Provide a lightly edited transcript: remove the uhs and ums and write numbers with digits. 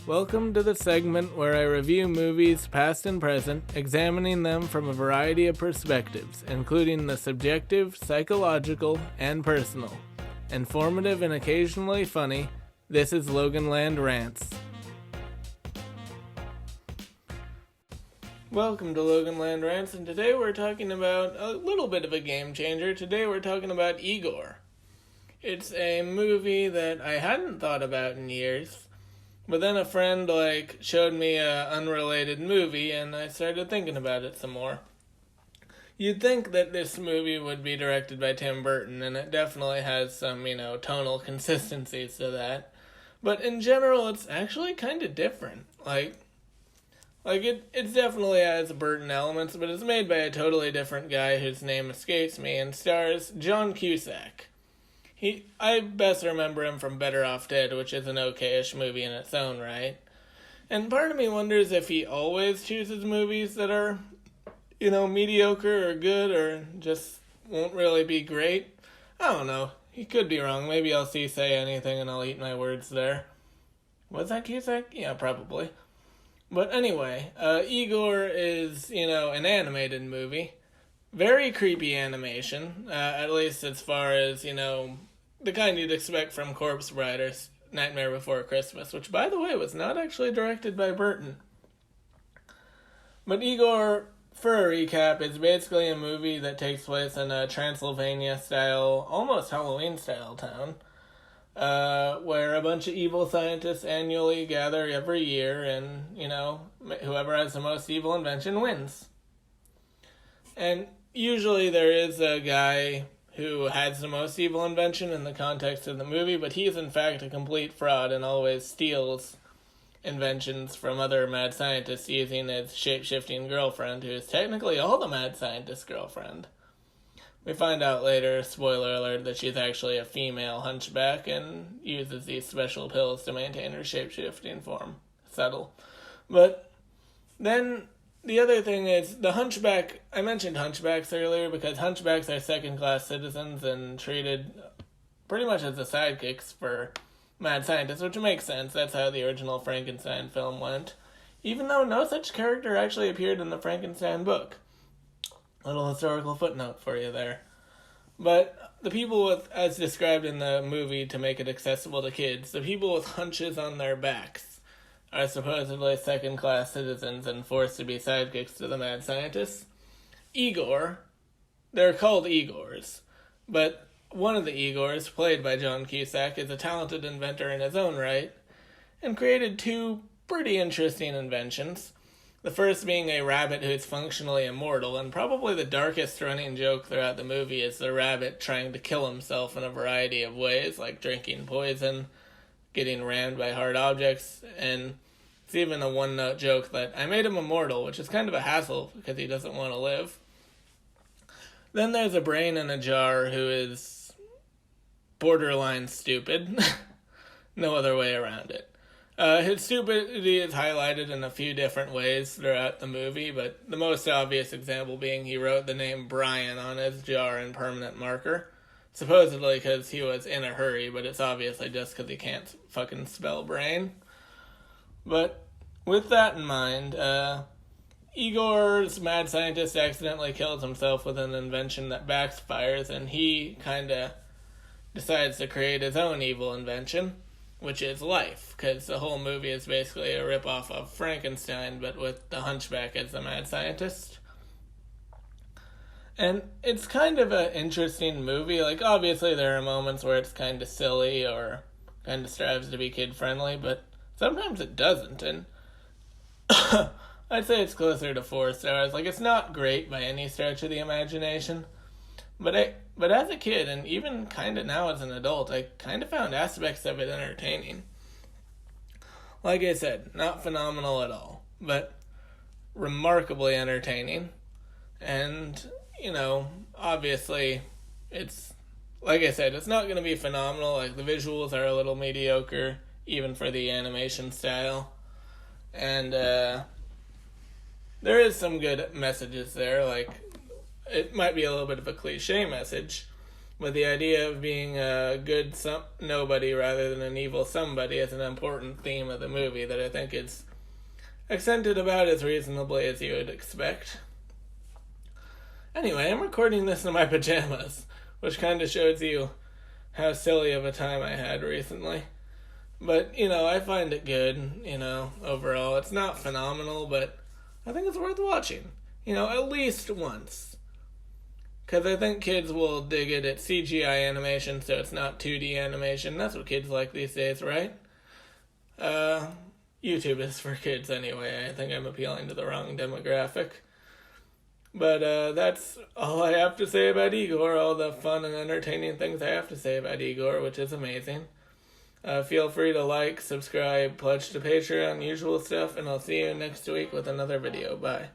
Welcome to the segment where I review movies, past and present, examining them from a variety of perspectives, including the subjective, psychological, and personal. Informative and occasionally funny, this is LoganLand Rants. Welcome to LoganLand Rants, and today we're talking about a little bit of a game changer. Today we're talking about Igor. It's a movie that I hadn't thought about in years. But then a friend, showed me a unrelated movie, and I started thinking about it some more. You'd think that this movie would be directed by Tim Burton, and it definitely has some, tonal consistencies to that. But in general, it's actually kind of different. It definitely has Burton elements, but it's made by a totally different guy whose name escapes me, and stars John Cusack. I best remember him from Better Off Dead, which is an okay-ish movie in its own right. And part of me wonders if he always chooses movies that are, mediocre or good or just won't really be great. I don't know. He could be wrong. Maybe I'll say anything and I'll eat my words there. Was that Cusack? Yeah, probably. But anyway, Igor is, an animated movie. Very creepy animation, at least as far as, the kind you'd expect from Corpse Bride or Nightmare Before Christmas, which, by the way, was not actually directed by Burton. But Igor, for a recap, is basically a movie that takes place in a Transylvania-style, almost Halloween-style town, where a bunch of evil scientists annually gather every year, and, whoever has the most evil invention wins. And usually there is a guy who has the most evil invention in the context of the movie, but he is in fact a complete fraud and always steals inventions from other mad scientists using his shape-shifting girlfriend, who is technically all the mad scientist's girlfriend. We find out later, spoiler alert, that she's actually a female hunchback and uses these special pills to maintain her shape-shifting form. Subtle. But then the other thing is, the hunchback, I mentioned hunchbacks earlier because hunchbacks are second-class citizens and treated pretty much as the sidekicks for mad scientists, which makes sense. That's how the original Frankenstein film went, even though no such character actually appeared in the Frankenstein book. Little historical footnote for you there. But the people with, as described in the movie to make it accessible to kids, the people with hunches on their backs are supposedly second-class citizens and forced to be sidekicks to the mad scientists. Igor, they're called Igors, but one of the Igors, played by John Cusack, is a talented inventor in his own right, and created two pretty interesting inventions. The first being a rabbit who is functionally immortal, and probably the darkest running joke throughout the movie is the rabbit trying to kill himself in a variety of ways, like drinking poison, getting rammed by hard objects, and it's even a one-note joke that I made him immortal, which is kind of a hassle because he doesn't want to live. Then there's a brain in a jar who is borderline stupid. No other way around it. His stupidity is highlighted in a few different ways throughout the movie, but the most obvious example being he wrote the name Brian on his jar in permanent marker. Supposedly because he was in a hurry, but it's obviously just because he can't fucking spell brain. But with that in mind, Igor's mad scientist accidentally kills himself with an invention that backfires, and he kind of decides to create his own evil invention, which is life, because the whole movie is basically a ripoff of Frankenstein, but with the hunchback as the mad scientist. And it's kind of an interesting movie. Obviously there are moments where it's kind of silly or kind of strives to be kid-friendly, but sometimes it doesn't, and I'd say it's closer to 4 stars. It's not great by any stretch of the imagination, but as a kid, and even kind of now as an adult, I kind of found aspects of it entertaining. Like I said, not phenomenal at all, but remarkably entertaining, and obviously, it's, like I said, it's not going to be phenomenal. The visuals are a little mediocre, even for the animation style. And, there is some good messages there. It might be a little bit of a cliche message, But the idea of being a good nobody rather than an evil somebody is an important theme of the movie that I think is accented about as reasonably as you would expect. Anyway, I'm recording this in my pajamas, which kind of shows you how silly of a time I had recently. But, I find it good, overall. It's not phenomenal, but I think it's worth watching, at least once. Because I think kids will dig it at CGI animation, so it's not 2D animation. That's what kids like these days, right? YouTube is for kids anyway. I think I'm appealing to the wrong demographic. But that's all I have to say about Igor, all the fun and entertaining things I have to say about Igor, which is amazing. Feel free to like, subscribe, pledge to Patreon, usual stuff, and I'll see you next week with another video. Bye.